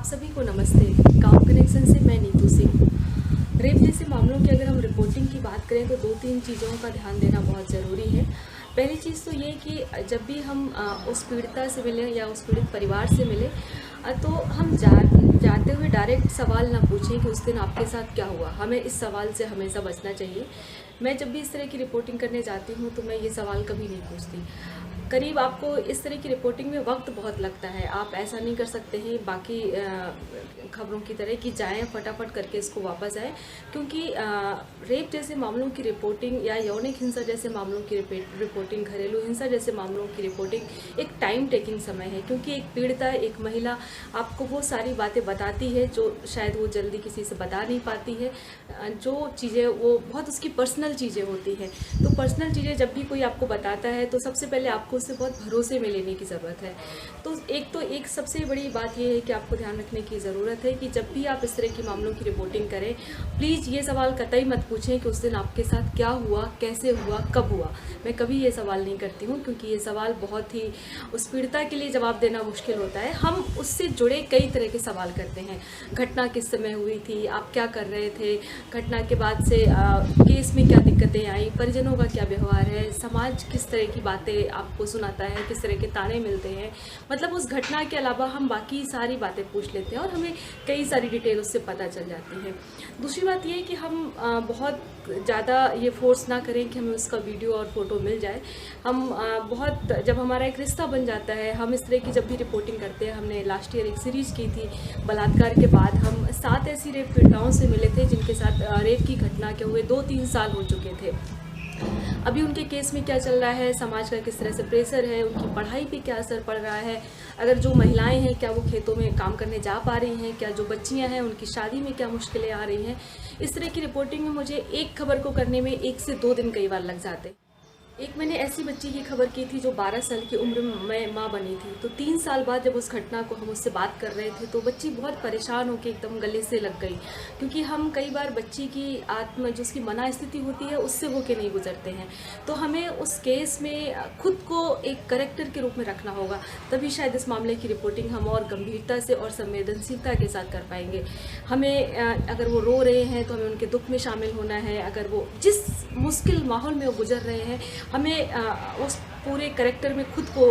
आप सभी को नमस्ते। गांव कनेक्शन से मैं नीतू सिंह। रेप जैसे मामलों की अगर हम रिपोर्टिंग की बात करें तो दो तीन चीज़ों का ध्यान देना बहुत ज़रूरी है। पहली चीज़ तो ये कि जब भी हम उस पीड़िता से मिलें या उस पीड़ित परिवार से मिलें तो हम जाते हुए डायरेक्ट सवाल ना पूछें कि उस दिन आपके साथ क्या हुआ। हमें इस सवाल से हमेशा बचना चाहिए। मैं जब भी इस तरह की रिपोर्टिंग करने जाती हूँ तो मैं ये सवाल कभी नहीं पूछती। करीब आपको इस तरह की रिपोर्टिंग में वक्त बहुत लगता है। आप ऐसा नहीं कर सकते हैं बाकी खबरों की तरह कि जाएं फटाफट करके इसको वापस आए, क्योंकि रेप जैसे मामलों की रिपोर्टिंग या यौनिक हिंसा जैसे मामलों की रिपोर्टिंग, घरेलू हिंसा जैसे मामलों की रिपोर्टिंग एक टाइम टेकिंग समय है, क्योंकि एक पीड़िता, एक महिला आपको वो सारी बातें बताती है जो शायद वो जल्दी किसी से बता नहीं पाती है। जो चीज़ें वो बहुत उसकी पर्सनल चीज़ें होती हैं। तो पर्सनल चीज़ें जब भी कोई आपको बताता है तो सबसे पहले आपको उससे बहुत भरोसे में लेने की ज़रूरत है। तो एक सबसे बड़ी बात यह है कि आपको ध्यान रखने की ज़रूरत है कि जब भी आप इस तरह की मामलों की रिपोर्टिंग करें, प्लीज़ ये सवाल कतई मत पूछें कि उस दिन आपके साथ क्या हुआ, कैसे हुआ, कब हुआ। मैं कभी ये सवाल नहीं करती हूँ, क्योंकि ये सवाल बहुत ही उस पीड़िता के लिए जवाब देना मुश्किल होता है। हम उससे जुड़े कई तरह के सवाल करते हैं। घटना किस समय हुई थी, आप क्या कर रहे थे, घटना के बाद से केस में क्या दिक्कतें आई, परिजनों का क्या व्यवहार है, समाज किस तरह की बातें आपको सुनाता है, किस तरह के ताने मिलते हैं। मतलब उस घटना के अलावा हम बाकी सारी बातें पूछ लेते हैं और हमें कई सारी डिटेल उससे पता चल जाती है। दूसरी बात यह है कि हम बहुत ज़्यादा ये फोर्स ना करें कि हमें उसका वीडियो और फोटो मिल जाए। हम बहुत, जब हमारा एक रिश्ता बन जाता है, हम इस तरह की जब भी रिपोर्टिंग करते हैं, हमने लास्ट ईयर एक सीरीज़ की थी बलात्कार के बाद, हम 7 ऐसी रेप पीड़िताओं से मिले थे जिनके साथ रेप की घटना के हुए 2-3 साल हो चुके थे। अभी उनके केस में क्या चल रहा है, समाज का किस तरह से प्रेशर है, उनकी पढ़ाई पे क्या असर पड़ रहा है, अगर जो महिलाएं हैं क्या वो खेतों में काम करने जा पा रही हैं, क्या जो बच्चियां हैं उनकी शादी में क्या मुश्किलें आ रही हैं। इस तरह की रिपोर्टिंग में मुझे एक खबर को करने में 1 से 2 दिन कई बार लग जाते। एक मैंने ऐसी बच्ची की खबर की थी जो 12 साल की उम्र में माँ बनी थी। तो 3 साल बाद जब उस घटना को हम उससे बात कर रहे थे तो बच्ची बहुत परेशान होकर एकदम गले से लग गई, क्योंकि हम कई बार बच्ची की आत्म जो उसकी मना स्थिति होती है उससे होके नहीं गुजरते हैं। तो हमें उस केस में खुद को एक करेक्टर के रूप में रखना होगा, तभी शायद इस मामले की रिपोर्टिंग हम और गंभीरता से और संवेदनशीलता के साथ कर पाएंगे। हमें अगर वो रो रहे हैं तो हमें उनके दुख में शामिल होना है। अगर वो जिस मुश्किल माहौल में वो गुजर रहे हैं, हमें उस पूरे कैरेक्टर में खुद को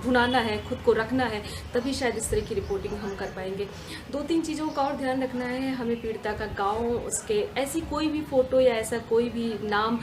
भुनाना है, खुद को रखना है, तभी शायद इस तरह की रिपोर्टिंग हम कर पाएंगे। 2-3 चीज़ों का और ध्यान रखना है। हमें पीड़िता का गांव, उसके ऐसी कोई भी फ़ोटो या ऐसा कोई भी नाम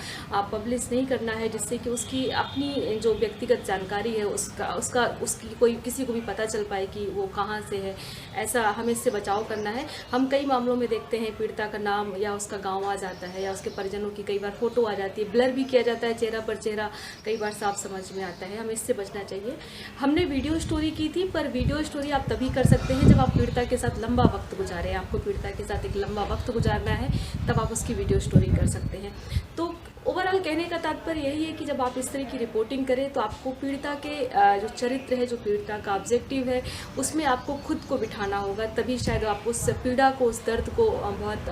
पब्लिश नहीं करना है जिससे कि उसकी अपनी जो व्यक्तिगत जानकारी है उसकी कोई किसी को भी पता चल पाए कि वो कहाँ से है। ऐसा हमें इससे बचाव करना है। हम कई मामलों में देखते हैं पीड़िता का नाम या उसका गाँव आ जाता है या उसके परिजनों की कई बार फ़ोटो आ जाती है, ब्लर भी किया जाता है चेहरा पर चेहरा, कई बार साफ समझ में आता है। हमें इससे बचना चाहिए। हमने वीडियो स्टोरी की थी, पर वीडियो स्टोरी आप तभी कर सकते हैं जब आप पीड़िता के साथ लंबा वक्त गुजारें। आपको पीड़िता के साथ एक लंबा वक्त गुजारना है, तब आप उसकी वीडियो स्टोरी कर सकते हैं। तो ओवरऑल कहने का तात्पर्य यही है कि जब आप इस तरह की रिपोर्टिंग करें तो आपको पीड़िता के जो चरित्र है, जो पीड़िता का ऑब्जेक्टिव है, उसमें आपको खुद को बिठाना होगा, तभी शायद आप उस पीड़ा को, उस दर्द को बहुत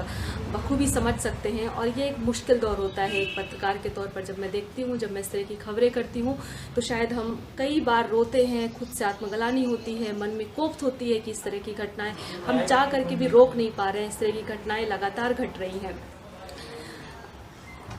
बखूबी समझ सकते हैं। और ये एक मुश्किल दौर होता है एक पत्रकार के तौर पर। जब मैं देखती हूँ, जब मैं इस तरह की खबरें करती हूँ, तो शायद हम कई बार रोते हैं, खुद से आत्मग्लानि होती है, मन में कोफ्त होती है कि इस तरह की घटनाएं हम चाह करके भी रोक नहीं पा रहे हैं। इस तरह की घटनाएं लगातार घट रही हैं।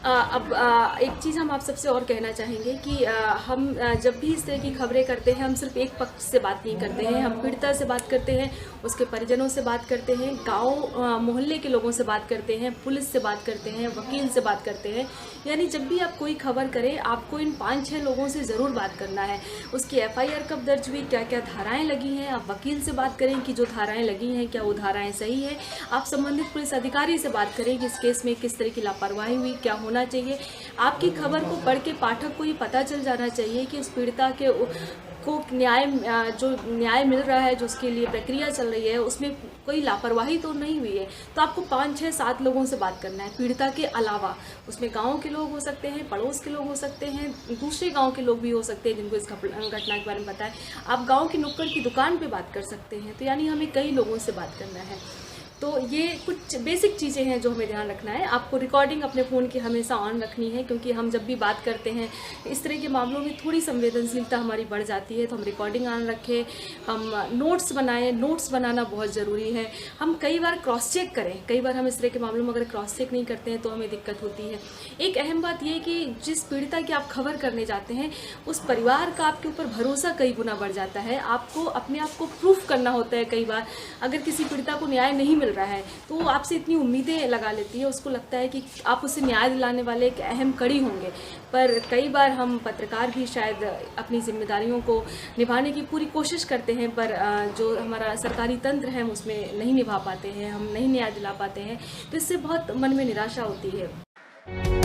अब एक चीज़ हम आप सबसे और कहना चाहेंगे कि हम जब भी इस तरह की खबरें करते हैं, हम सिर्फ एक पक्ष से बात नहीं करते हैं। हम पीड़िता से बात करते हैं, उसके परिजनों से बात करते हैं, गांव मोहल्ले के लोगों से बात करते हैं, पुलिस से बात करते हैं, वकील से बात करते हैं। यानी जब भी आप कोई खबर करें, आपको इन 5-6 लोगों से ज़रूर बात करना है। उसकी FIR कब दर्ज हुई, क्या क्या धाराएँ लगी हैं, आप वकील से बात करें कि जो धाराएँ लगी हैं क्या वो धाराएँ सही है। आप संबंधित पुलिस अधिकारी से बात करें कि इस केस में किस तरह की लापरवाही हुई, क्या होना चाहिए। आपकी खबर को पढ़ के पाठक को ये पता चल जाना चाहिए कि उस पीड़िता के को जो न्याय मिल रहा है, जो उसके लिए प्रक्रिया चल रही है, उसमें कोई लापरवाही तो नहीं हुई है। तो आपको 5-6-7 लोगों से बात करना है पीड़िता के अलावा। उसमें गांव के लोग हो सकते हैं, पड़ोस के लोग हो सकते हैं, दूसरे गांव के लोग भी हो सकते हैं जिनको इस घटना के बारे में पता है। आप गांव की नुक्कड़ की दुकान पे बात कर सकते हैं। तो यानी हमें कई लोगों से बात करना है। तो ये कुछ बेसिक चीज़ें हैं जो हमें ध्यान रखना है। आपको रिकॉर्डिंग अपने फ़ोन की हमेशा ऑन रखनी है, क्योंकि हम जब भी बात करते हैं इस तरह के मामलों में थोड़ी संवेदनशीलता हमारी बढ़ जाती है। तो हम रिकॉर्डिंग ऑन रखें, हम नोट्स बनाएं, नोट्स बनाना बहुत ज़रूरी है। हम कई बार क्रॉस चेक करें, कई बार हम इस तरह के मामलों में अगर क्रॉस चेक नहीं करते हैं तो हमें दिक्कत होती है। एक अहम बात यह कि जिस पीड़िता की आप खबर करने जाते हैं उस परिवार का आपके ऊपर भरोसा कई गुना बढ़ जाता है। आपको अपने आप को प्रूफ करना होता है। कई बार अगर किसी पीड़िता को न्याय नहीं मिल रहा है तो वो आपसे इतनी उम्मीदें लगा लेती है, उसको लगता है कि आप उसे न्याय दिलाने वाले एक अहम कड़ी होंगे। पर कई बार हम पत्रकार भी शायद अपनी जिम्मेदारियों को निभाने की पूरी कोशिश करते हैं, पर जो हमारा सरकारी तंत्र है हम उसमें नहीं निभा पाते हैं, हम नहीं न्याय दिला पाते हैं, तो इससे बहुत मन में निराशा होती है।